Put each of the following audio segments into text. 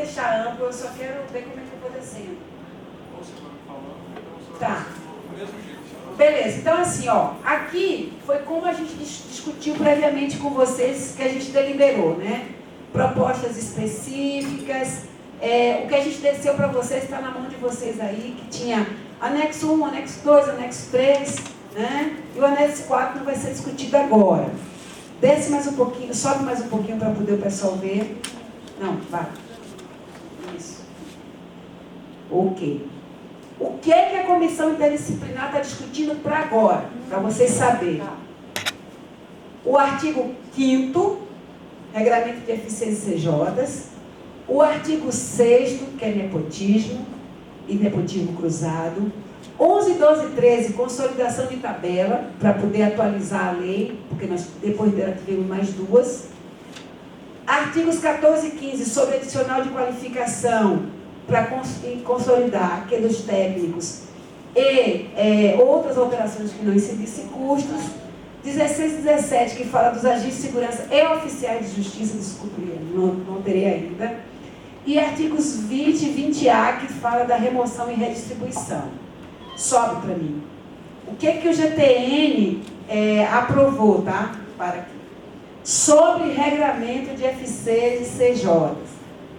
deixar amplo, eu só quero ver como é que eu vou descendo. Tá. Beleza, então assim, ó, aqui foi como a gente discutiu previamente com vocês, que a gente deliberou, né? Propostas específicas, o que a gente desceu para vocês está na mão de vocês aí, que tinha anexo 1, anexo 2, anexo 3, né? E o anexo 4 não vai ser discutido agora. Desce mais um pouquinho, sobe mais um pouquinho para poder o pessoal ver. Não, vai. Isso. Ok. O que a comissão interdisciplinar está discutindo para agora? Para vocês saberem. O artigo 5º, Regulamento de FCs e CJs. O artigo 6º, que é nepotismo e nepotismo cruzado. 11, 12 e 13, consolidação de tabela, para poder atualizar a lei, porque nós depois dela tivemos mais duas. Artigos 14 e 15, sobre adicional de qualificação, para consolidar aqueles técnicos e outras alterações que não incidissem custos. 16 e 17, que fala dos agentes de segurança e oficiais de justiça, desculpe, não terei ainda. E artigos 20 e 20A, que fala da remoção e redistribuição. Sobe para mim. O que o GTN aprovou, tá? Para aqui. Sobre regramento de FCs e CJs.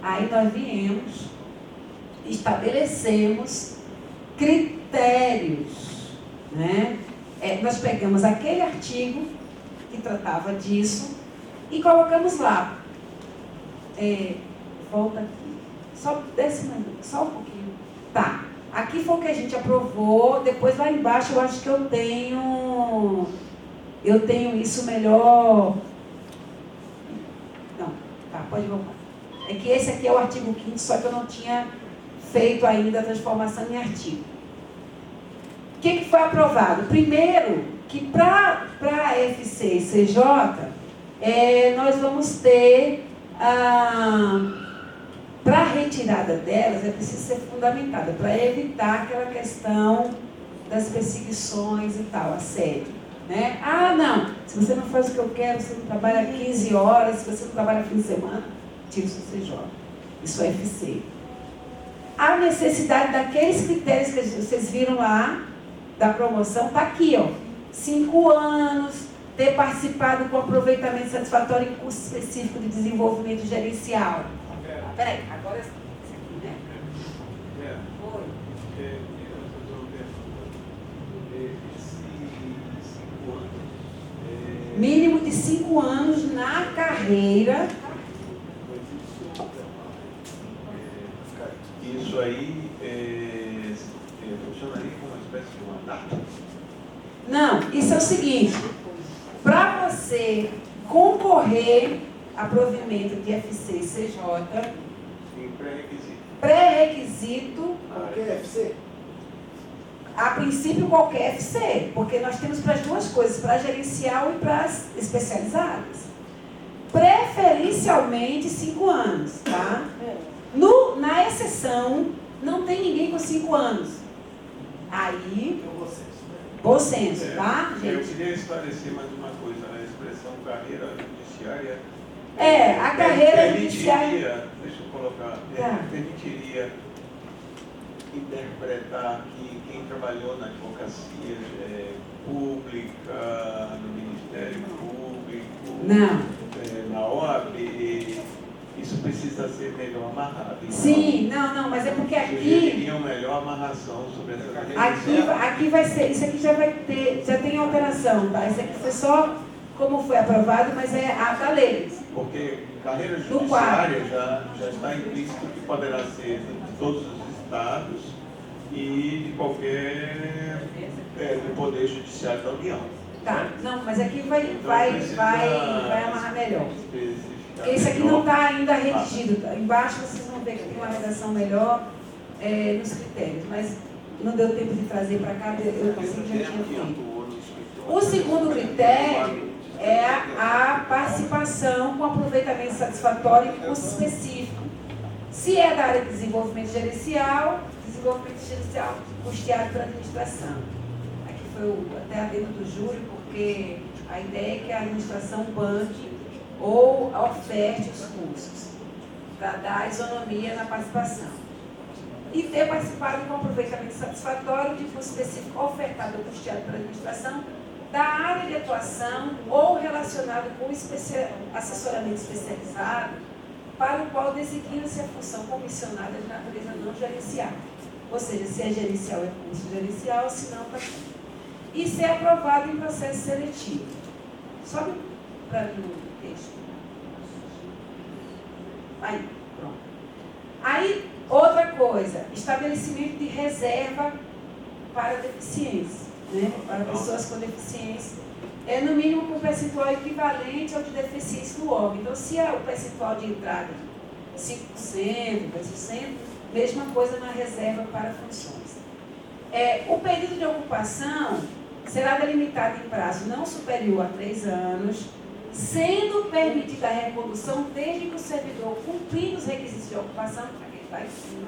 Aí nós viemos, estabelecemos critérios, né? Nós pegamos aquele artigo que tratava disso e colocamos lá. Volta aqui. Desce só um pouquinho. Tá. Aqui foi o que a gente aprovou. Depois lá embaixo eu acho que eu tenho isso melhor. Não, tá, pode voltar. É que esse aqui é o artigo 5º, só que eu não tinha feito ainda a transformação em artigo. O que foi aprovado? Primeiro, que para FC e CJ, nós vamos ter, para a retirada delas, é preciso ser fundamentada, para evitar aquela questão das perseguições e tal, assédio. Né? Ah, não, se você não faz o que eu quero, você não trabalha 15 horas, se você não trabalha fim de semana, tira o seu CJ. Isso é FC. A necessidade daqueles critérios que vocês viram lá, da promoção, está aqui, ó. 5 anos, ter participado com aproveitamento satisfatório em curso específico de desenvolvimento gerencial. Peraí, agora esse aqui, né? Oi. Mínimo de 5 anos na carreira. Isso aí funcionaria como uma espécie de mandato? Não, isso é o seguinte. Para você concorrer a provimento de FC e CJ, sim, pré-requisito. Qualquer FC? A princípio, qualquer FC, porque nós temos para as duas coisas, para gerencial e para as especializadas. Preferencialmente 5 anos, tá? Na exceção, não tem ninguém com 5 anos. Aí, bom senso, tá, gente? Eu queria esclarecer mais uma coisa, a expressão carreira judiciária. A carreira judiciária. Deixa eu colocar, permitiria interpretar que quem trabalhou na advocacia pública, no Ministério Público, na OAB, isso precisa ser melhor amarrado. Então, sim, não, mas é porque aqui... Sugeriria uma melhor amarração sobre essa questão. Aqui vai ser, isso aqui já vai ter, já tem alteração, tá? Isso aqui foi só como foi aprovado, mas é a da lei. Porque carreira judiciária já está implícito que poderá ser de todos os estados e de qualquer do Poder Judiciário da União. Tá, não, mas aqui vai amarrar melhor. Porque isso aqui não está ainda redigido. Embaixo vocês vão ver que tem uma redação melhor nos critérios, mas não deu tempo de trazer para cá, eu pensei que já tinha feito. O segundo critério é a participação com aproveitamento satisfatório em curso específico. Se é da área de desenvolvimento gerencial custeado pela administração. Aqui foi até a dentro do júri, porque a ideia é que a administração banque ou oferte os cursos. para dar isonomia na participação. E ter participado com aproveitamento satisfatório de curso específico ofertado ou custeado pela administração da área de atuação ou relacionado com assessoramento especializado, para o qual designa-se a função comissionada de natureza não gerencial. Ou seja, se é gerencial, é curso gerencial, se não, está aqui. E ser aprovado em processo seletivo. Sobe para mim o texto. Aí, pronto. Aí, outra coisa, estabelecimento de reserva para deficiência, né? Para pessoas com deficiência. É no mínimo com percentual equivalente ao de deficiência no órgão. Então, se é o percentual de entrada 5%, 10%, mesma coisa na reserva para funções. O período de ocupação será delimitado em prazo não superior a 3 anos, sendo permitida a recondução desde que o servidor, cumprindo os requisitos de ocupação, aqui está em cima,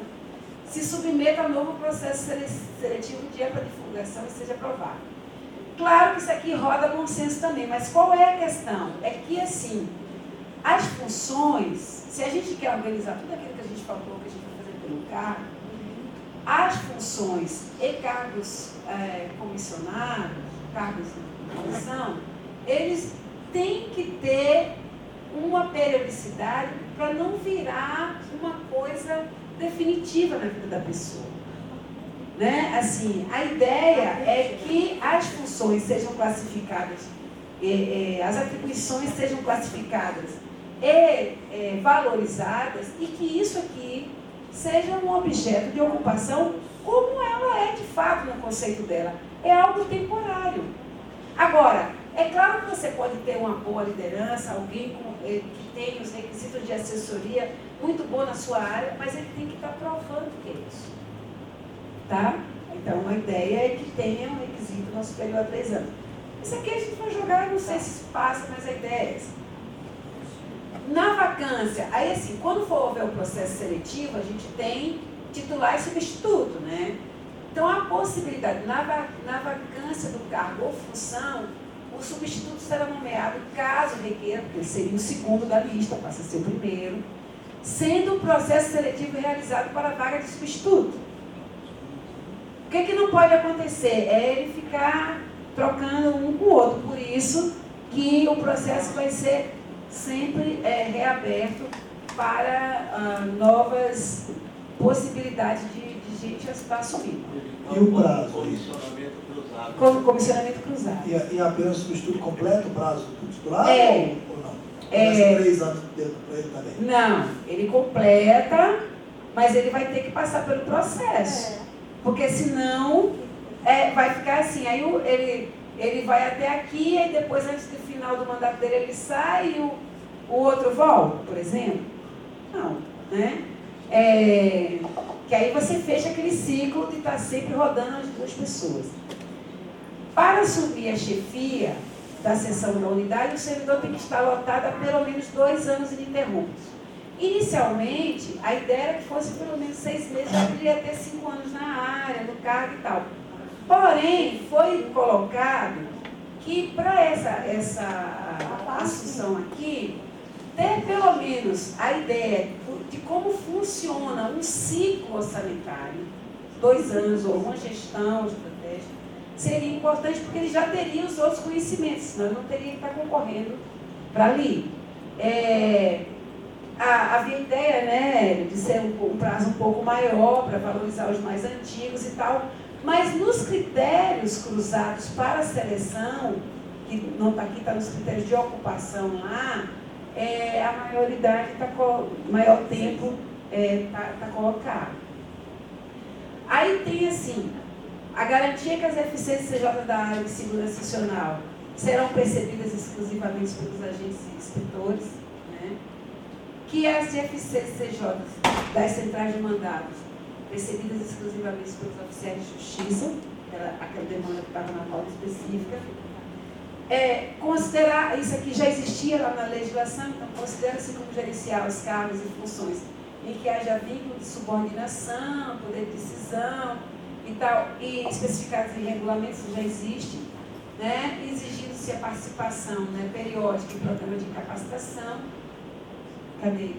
se submeta a novo processo seletivo dia para divulgação e seja aprovado. Claro que isso aqui roda bom senso também, mas qual é a questão? É que, assim, as funções, se a gente quer organizar tudo aquilo que a gente falou, que a gente vai fazer pelo cargo, as funções e cargos comissionados, cargos de comissão, eles têm que ter uma periodicidade para não virar uma coisa definitiva na vida da pessoa. Né? Assim, a ideia é que as funções sejam classificadas, as atribuições sejam classificadas e valorizadas, e que isso aqui seja um objeto de ocupação como ela é de fato no conceito dela. É algo temporário. Agora, é claro que você pode ter uma boa liderança, alguém que tem os requisitos de assessoria muito bom na sua área, mas ele tem que estar provando que é isso. Tá? Então, a ideia é que tenha um requisito não superior a 3 anos. Isso aqui a gente vai jogar, não sei se passa, mas a ideia é essa. Na vacância, aí assim, quando for houver o processo seletivo, a gente tem titular e substituto, né? Então, a possibilidade, na vacância do cargo ou função, o substituto será nomeado caso requeira, porque ele seria o segundo da lista, passa a ser o primeiro, sendo o processo seletivo realizado para a vaga de substituto. O que não pode acontecer? É ele ficar trocando um com o outro. Por isso que o processo vai ser sempre reaberto para novas possibilidades de gente assumir. E o prazo? Comissionamento cruzado. Com comissionamento cruzado. E apenas substituto completo o prazo do titular? Ou não? É, 3 anos dentro para ele também? Não, ele completa, mas ele vai ter que passar pelo processo. Porque senão vai ficar assim, aí ele vai até aqui, e depois, antes do final do mandato dele, ele sai e o outro volta, por exemplo. Não, né? Que aí você fecha aquele ciclo de estar sempre rodando as duas pessoas. Para assumir a chefia da seção da unidade, o servidor tem que estar lotado há pelo menos 2 anos ininterruptos. Inicialmente, a ideia era que fosse pelo menos 6 meses, já poderia ter 5 anos na área, no cargo e tal. Porém, foi colocado que para essa assunção aqui, ter pelo menos a ideia de como funciona um ciclo orçamentário, 2 anos, ou uma gestão estratégica, seria importante, porque ele já teria os outros conhecimentos, senão ele não teria que estar concorrendo para ali. Havia ideia, né, de ser um prazo um pouco maior para valorizar os mais antigos e tal, mas nos critérios cruzados para a seleção, que não está aqui, está nos critérios de ocupação lá, a maioridade maior tempo está colocado. Aí tem assim, a garantia que as FCCJ da área de segurança funcional serão percebidas exclusivamente pelos agentes e inspetores, né? Que as FCCJ das centrais de mandados percebidas exclusivamente pelos oficiais de justiça, aquela demanda que estava na pauta específica. Considerar, isso aqui já existia lá na legislação, então considera-se como gerenciar os cargos e funções em que haja vínculo de subordinação, poder de decisão e tal, e especificados em regulamentos, já existe, né? Exigindo-se a participação, né, periódica em programa de capacitação. Cadê?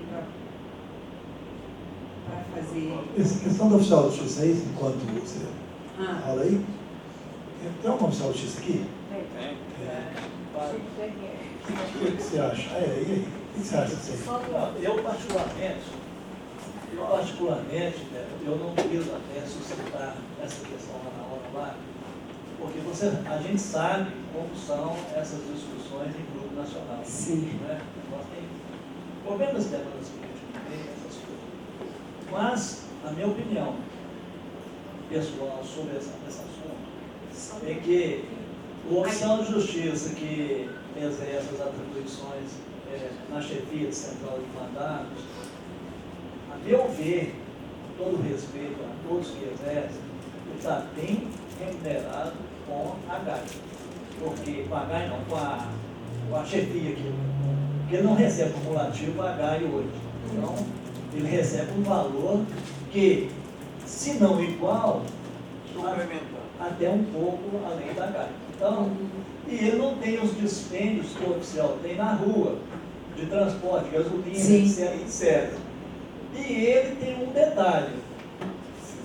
para fazer. Essa questão do oficial de justiça aí, enquanto você fala aí, tem um oficial de justiça aqui? Tem. O que você acha? E aí? O que você acha disso aí? Eu particularmente, né, eu não quis até suscitar essa questão lá na hora lá, porque a gente sabe como são essas discussões em grupo nacional. Sim. Né? Nós temos problemas de demandas políticas, essas coisas. Mas, na minha opinião pessoal sobre esse assunto, é que o oficial de justiça que exerce as atribuições na chefia de central de mandatos, a meu ver, com todo respeito a todos que exercem, ele está bem remunerado com a GAI. Porque, com a GAI não, com a chefia aqui. Porque ele não recebe cumulativo a GAI hoje. Então, ele recebe um valor que, se não igual, até um pouco além da GAI. Então, e ele não tem os dispêndios que o oficial tem na rua, de transporte, gasolina, etc. E ele tem um detalhe,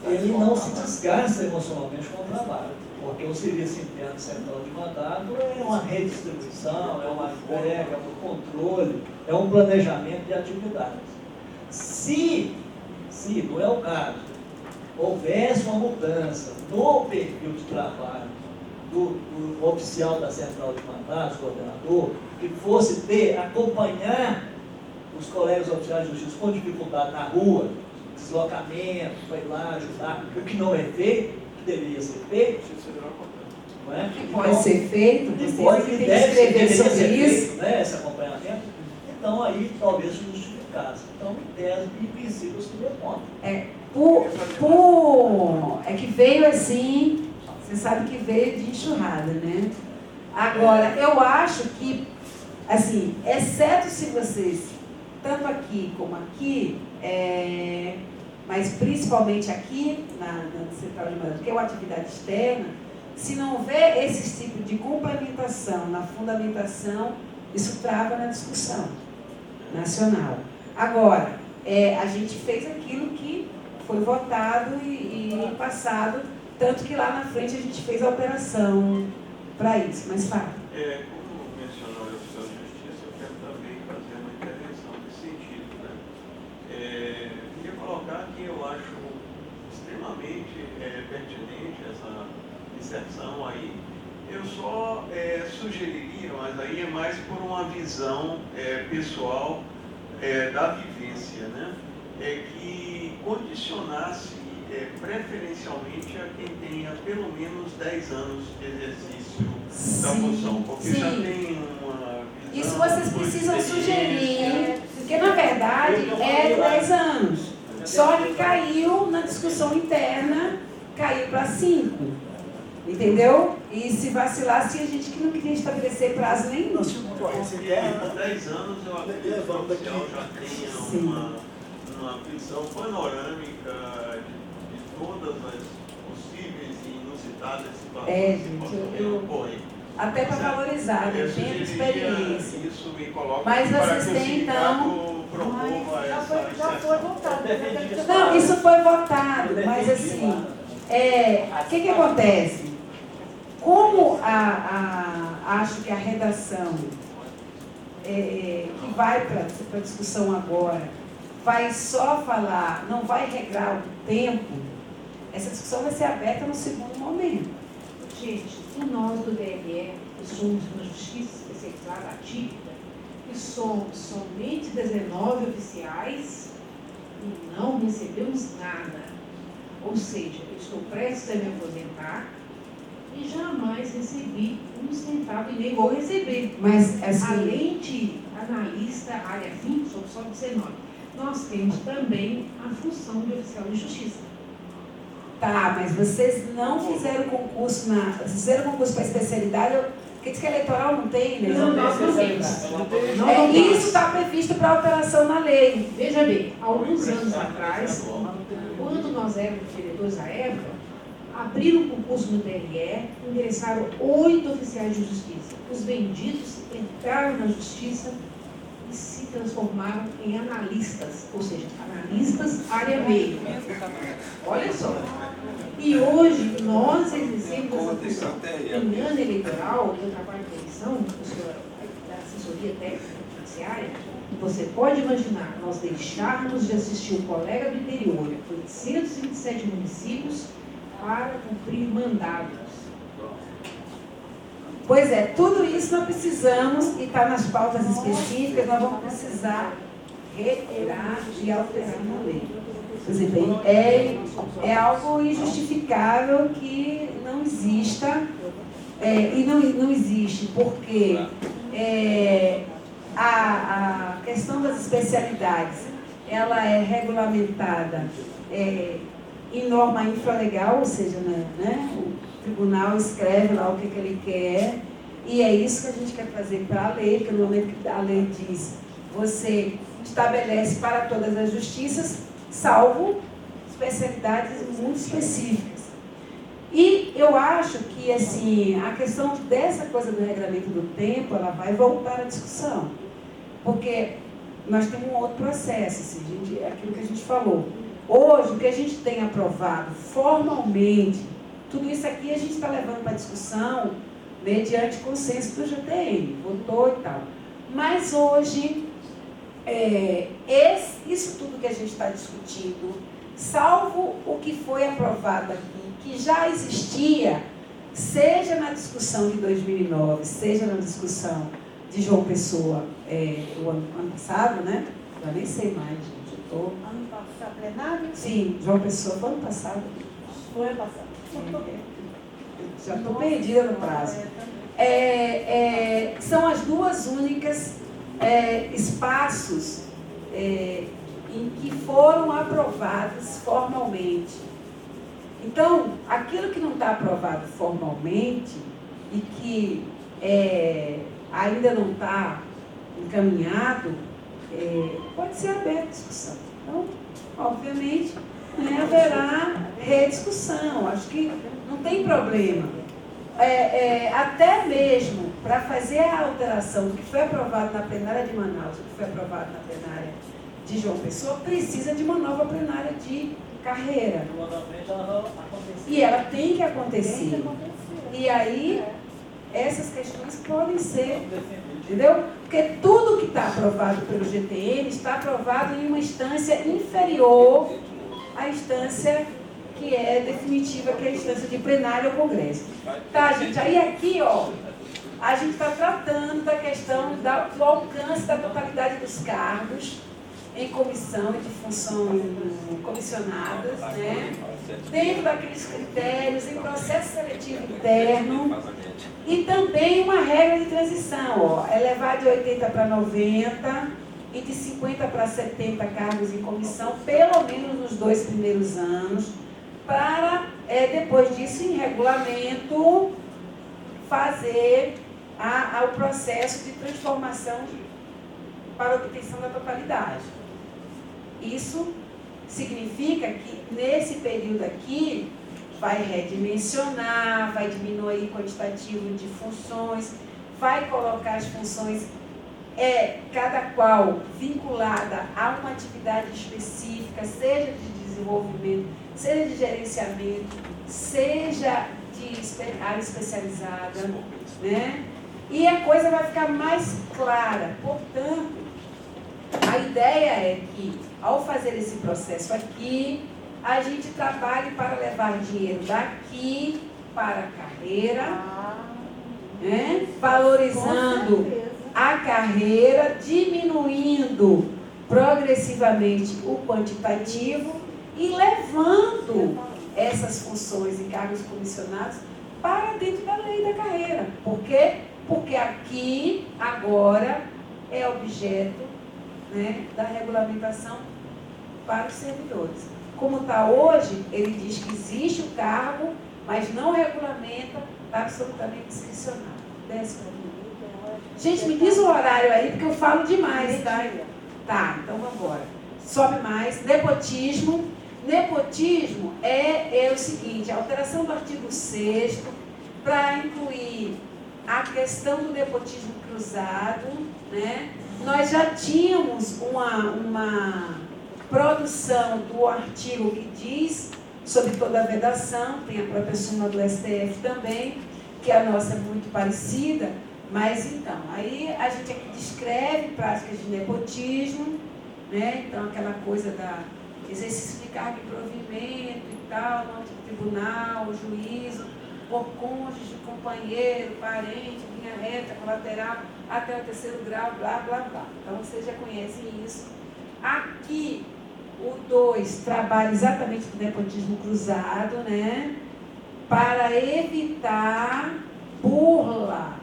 ele não se desgasta emocionalmente com o trabalho, porque o serviço interno central de mandato é uma redistribuição, é uma entrega, é um controle, é um planejamento de atividades. Se não é o caso, houvesse uma mudança no perfil de trabalho do oficial da central de mandatos, coordenador, que fosse acompanhar os colegas oficiais de justiça com dificuldade na rua, deslocamento, vai lá ajudar, o que não é feito, que deveria ser feito, não é? Que pode ser feito, que deve escrever sobre isso, né, esse acompanhamento. Então aí talvez se justificasse. Então, em tese, em princípio, seria contra. É que veio assim, você sabe que veio de enxurrada, né? Agora, eu acho que, assim, exceto se vocês, tanto aqui como aqui, mas principalmente aqui na Central de Mandatos, que é uma atividade externa, se não houver esse tipo de complementação na fundamentação, isso trava na discussão nacional. Agora, a gente fez aquilo que foi votado e passado, tanto que lá na frente a gente fez a operação para isso. Mas fala. Como mencionou o oficial de justiça, eu quero também fazer uma intervenção nesse sentido, né? Queria colocar que eu acho extremamente pertinente essa inserção aí. Eu só sugeriria, mas aí é mais por uma visão pessoal da vivência, né? Que condicionasse preferencialmente a quem tenha pelo menos 10 anos de exercício da função, porque já tem uma visão. Isso vocês precisam sugerir, porque na verdade é 10 anos. Só que caiu na discussão interna, caiu para 5. Entendeu? E se vacilasse, a gente que não queria estabelecer prazo nenhum. Há 10 anos eu acredito que o oficial já tenha uma visão panorâmica de todas as possíveis e inusitadas situações. Até para valorizar, né? Tem experiência. Isso me coloca mas para vocês que têm, então. Já foi votado. Não, isso foi votado, mas assim, o que acontece? Como acho que a redação que vai para a discussão agora vai só falar, não vai regrar o tempo, essa discussão vai ser aberta no segundo momento. Gente, nós do DRE, que somos uma justiça especializada atípica, que somos somente 19 oficiais e não recebemos nada. Ou seja, eu estou prestes a me aposentar e jamais recebi um centavo e nem vou receber. Mas, assim, além de analista, área 20, somos só 19. Nós temos também a função de oficial de justiça. Tá, mas vocês não fizeram concurso fizeram concurso para especialidade, porque diz que eleitoral não tem, né? Não, nós não temos. Isso está previsto para alteração na lei. Veja bem, há alguns anos atrás, quando nós éramos vereadores à época, abriram o concurso no TRE, ingressaram 8 oficiais de justiça. Os benditos entraram na justiça e se transformaram em analistas, ou seja, analistas área meio. Olha só. E hoje nós exercemos essa função. Em ano eleitoral, eu trabalho com eleição, eu sou da assessoria técnica judiciária, você pode imaginar nós deixarmos de assistir o colega do interior, 827 municípios, para cumprir mandados. Pois é, tudo isso nós precisamos, e está nas pautas específicas, nós vamos precisar retirar e alterar na lei. Por exemplo, é algo injustificável que não exista, e não existe, porque a questão das especialidades, ela é regulamentada em norma infralegal, ou seja, né, o tribunal escreve lá o que ele quer, e é isso que a gente quer trazer para a lei, porque no momento que a lei diz, você estabelece para todas as justiças, salvo especialidades muito específicas. E eu acho que, assim, a questão dessa coisa do regramento do tempo, ela vai voltar à discussão, porque nós temos um outro processo, assim, aquilo que a gente falou. Hoje, o que a gente tem aprovado formalmente, tudo isso aqui a gente está levando para discussão mediante consenso do GTN, votou e tal. Mas hoje, isso tudo que a gente está discutindo, salvo o que foi aprovado aqui, que já existia, seja na discussão de 2009, seja na discussão de João Pessoa, o ano passado, né? Já nem sei mais, gente. Ano passado, plenário? Sim, João Pessoa, foi ano passado. Foi ano passado. Já estou perdida no prazo. São as duas únicas espaços em que foram aprovados formalmente. Então, aquilo que não está aprovado formalmente e que ainda não está encaminhado, pode ser aberta a discussão. Então, obviamente, haverá rediscussão. Acho que não tem problema. Até mesmo para fazer a alteração do que foi aprovado na plenária de Manaus, o que foi aprovado na plenária de João Pessoa, precisa de uma nova plenária de Carreira. E ela tem que acontecer. E aí, essas questões podem ser, entendeu? Porque tudo que está aprovado pelo GTN está aprovado em uma instância inferior à instância que é definitiva, que é a instância de plenário ou congresso. Tá, gente? Aí aqui, ó, a gente está tratando da questão do alcance da totalidade dos cargos em comissão e de função comissionadas, né? Dentro daqueles critérios, em processo seletivo interno, e também uma regra de transição, ó, elevar de 80 para 90 e de 50 para 70 cargos em comissão, pelo menos nos 2 primeiros anos, para, depois disso, em regulamento, fazer o processo de transformação para a obtenção da totalidade. Isso significa que, nesse período aqui, vai redimensionar, vai diminuir o quantitativo de funções, vai colocar as funções, cada qual vinculada a uma atividade específica, seja de desenvolvimento, seja de gerenciamento, seja de área especializada, né? E a coisa vai ficar mais clara. Portanto, a ideia é que, ao fazer esse processo aqui, a gente trabalhe para levar dinheiro daqui para a carreira, né? Valorizando a carreira, diminuindo progressivamente o quantitativo e levando essas funções e cargos comissionados para dentro da lei da carreira. Por quê? Porque aqui, agora, é objeto, né, da regulamentação para os servidores. Como está hoje, ele diz que existe o cargo, mas não regulamenta, está absolutamente discricionário. Desce para mim. Gente, me diz o horário aí, porque eu falo demais, tá? Tá, então vamos embora. Sobe mais. Nepotismo. Nepotismo é o seguinte, a alteração do artigo 6º para incluir a questão do nepotismo cruzado, né? nós já tínhamos uma produção do artigo que diz sobre toda a vedação, tem a própria súmula do STF também, que a nossa é muito parecida, mas então, aí a gente aqui descreve práticas de nepotismo, né? Então aquela coisa da exercício de cargo e provimento e tal, no âmbito do tribunal, juízo, por cônjuge, companheiro, parente, linha reta, colateral, até o 3º grau, blá, blá, blá. Então vocês já conhecem isso. Aqui, o 2 trabalha exatamente do nepotismo cruzado, né? Para evitar burla,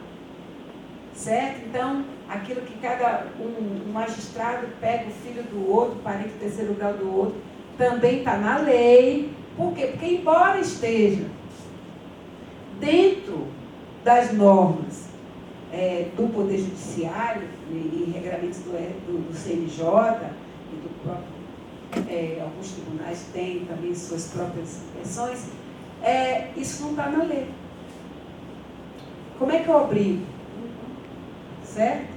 certo? Então, aquilo que cada um magistrado pega o filho do outro, parente do 3º grau do outro, também está na lei. Por quê? Porque embora esteja dentro das normas do Poder Judiciário e regramentos do CNJ e do próprio, alguns tribunais têm também suas próprias versões, isso não está na lei. Como é que eu obrigo? Certo?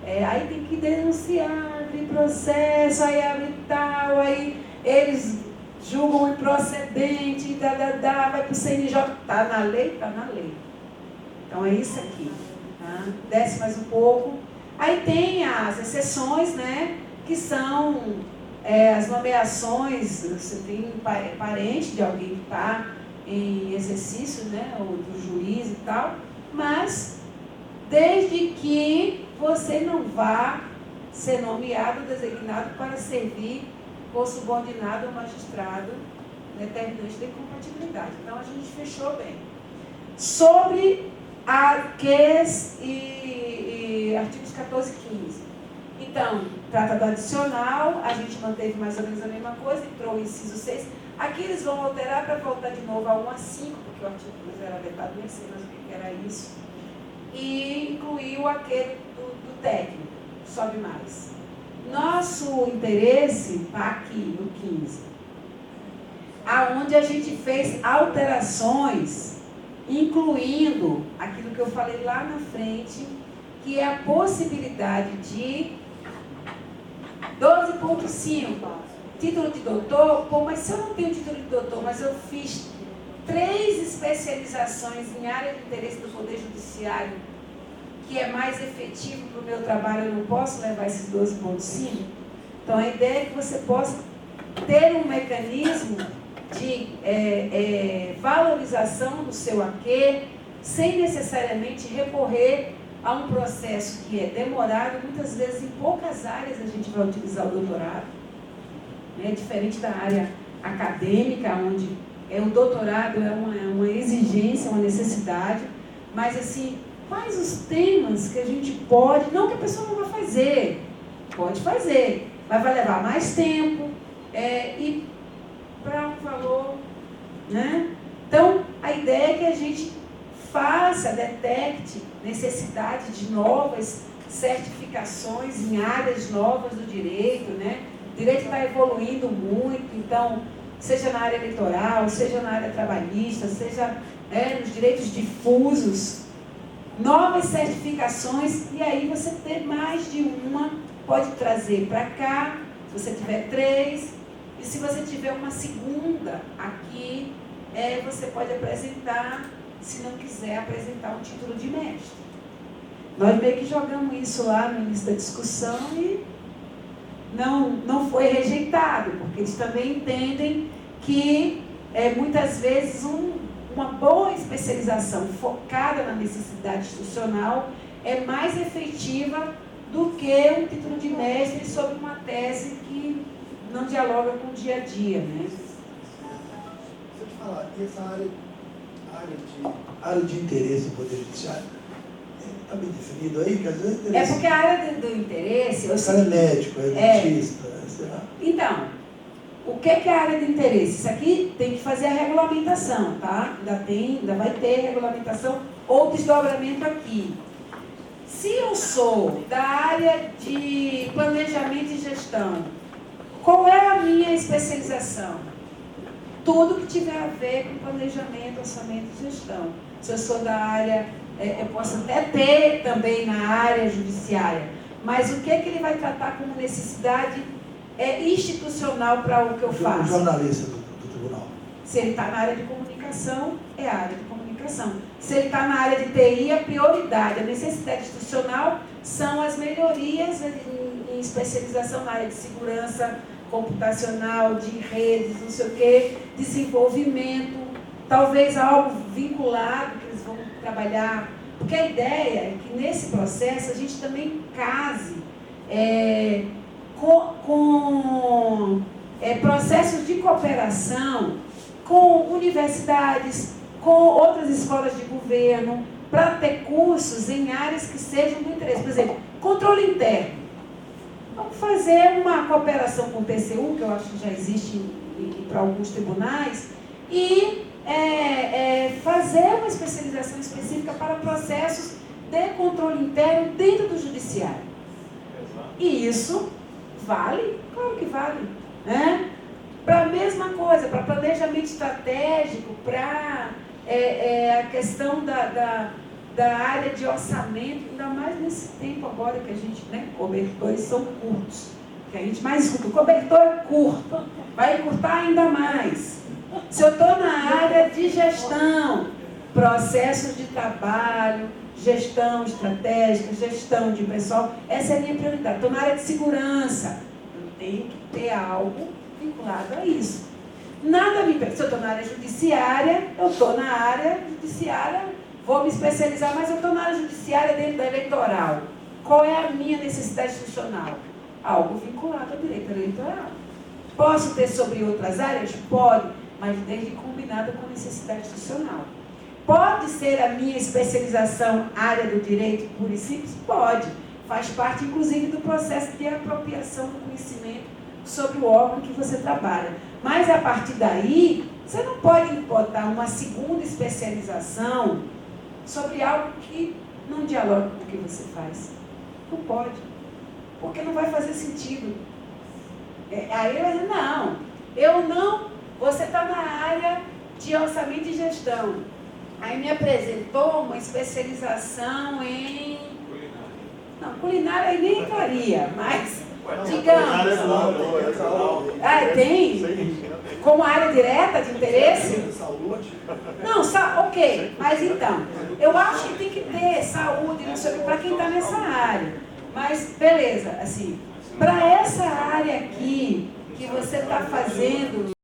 Aí tem que denunciar, abrir processo, aí abre tal, aí eles julgam improcedente, vai para o CNJ. Está na lei? Está na lei. Então é isso aqui. Tá? Desce mais um pouco. Aí tem as exceções, né? Que são as nomeações, você tem parente de alguém que está em exercício, né? Ou do juiz e tal, mas desde que você não vá ser nomeado, designado para servir ou subordinado ao magistrado determinante de incompatibilidade. Então, a gente fechou bem. Sobre AQs e artigos 14 e 15. Então, trata do adicional, a gente manteve mais ou menos a mesma coisa, entrou o inciso 6. Aqui eles vão alterar para voltar de novo a 1 a 5, porque o artigo 2 era vetado, nem sei mais o que era isso. E incluiu aquele do técnico, sobe mais. Nosso interesse está aqui no 15, aonde a gente fez alterações, incluindo aquilo que eu falei lá na frente, que é a possibilidade de 12.5, título de doutor. Pô, mas se eu não tenho título de doutor, mas eu fiz 3 especializações em área de interesse do Poder Judiciário, que é mais efetivo para o meu trabalho, eu não posso levar esses 12.5? Então, a ideia é que você possa ter um mecanismo de valorização do seu AQ, sem necessariamente recorrer a um processo que é demorado. Muitas vezes, em poucas áreas, a gente vai utilizar o doutorado, né? Diferente da área acadêmica, onde o doutorado é uma exigência, uma necessidade, mas assim, quais os temas que a gente pode, não que a pessoa não vai fazer, pode fazer, mas vai levar mais tempo e para um valor, né? Então, a ideia é que a gente detecte necessidade de novas certificações em áreas novas do direito, né? O direito está evoluindo muito, então, seja na área eleitoral, seja na área trabalhista, seja nos direitos difusos, novas certificações, e aí você ter mais de uma, pode trazer para cá, se você tiver 3, e se você tiver uma segunda aqui, você pode apresentar, se não quiser apresentar um título de mestre. Nós meio que jogamos isso lá no início da discussão e não foi rejeitado, porque eles também entendem que muitas vezes uma boa especialização focada na necessidade institucional é mais efetiva do que um título de mestre sobre uma tese que não dialoga com o dia a dia, né? Deixa eu te falar, e essa área de interesse do Poder Judiciário está bem definido aí? Que às vezes porque a área do interesse... O cara é médico, é dentista, sei lá. Então, o que é a área de interesse? Isso aqui tem que fazer a regulamentação, tá? Ainda vai ter regulamentação ou desdobramento aqui. Se eu sou da área de planejamento e gestão, qual é a minha especialização? Tudo que tiver a ver com planejamento, orçamento e gestão. Se eu sou da área, eu posso até ter também na área judiciária, mas o que é que ele vai tratar como necessidade institucional para o que eu faço? O jornalista do tribunal. Se ele está na área de comunicação, é a área de comunicação. Se ele está na área de TI, a prioridade, a necessidade institucional são as melhorias em especialização na área de segurança computacional, de redes, não sei o quê, desenvolvimento, talvez algo vinculado que eles vão trabalhar. Porque a ideia é que nesse processo a gente também case com processos de cooperação com universidades, com outras escolas de governo, para ter cursos em áreas que sejam do interesse. Por exemplo, controle interno. Vamos fazer uma cooperação com o TCU, que eu acho que já existe para alguns tribunais, e fazer uma especialização específica para processos de controle interno dentro do judiciário. E isso vale? Claro que vale, né? Para a mesma coisa, para planejamento estratégico, para a questão da área de orçamento, ainda mais nesse tempo agora que a gente, né, cobertores são curtos, que a gente mais escuta, o cobertor é curto, vai encurtar ainda mais. Se eu estou na área de gestão, processos de trabalho, gestão estratégica, gestão de pessoal, essa é a minha prioridade. Estou na área de segurança, eu tenho que ter algo vinculado a isso. Nada me impede. Se eu estou na área judiciária, eu estou na área judiciária, vou me especializar, mas eu estou na área judiciária dentro da eleitoral. Qual é a minha necessidade institucional? Algo vinculado ao direito eleitoral. Posso ter sobre outras áreas? Pode, mas desde combinado com a necessidade institucional. Pode ser a minha especialização área do direito pura e simples? Pode. Faz parte, inclusive, do processo de apropriação do conhecimento sobre o órgão que você trabalha. Mas, a partir daí, você não pode botar uma segunda especialização sobre algo que não dialoga com o que você faz. Não pode. Porque não vai fazer sentido. Aí vai dizer, não, eu não... Você está na área de orçamento e gestão. Aí me apresentou uma especialização em... Culinária. Não, culinária aí nem entraria, mas... Digamos. Tem? Como área direta de interesse? Não, ok. Mas então, eu acho que tem que ter saúde, não sei o que, para quem está nessa área. Mas, beleza, assim, para essa área aqui, que você está fazendo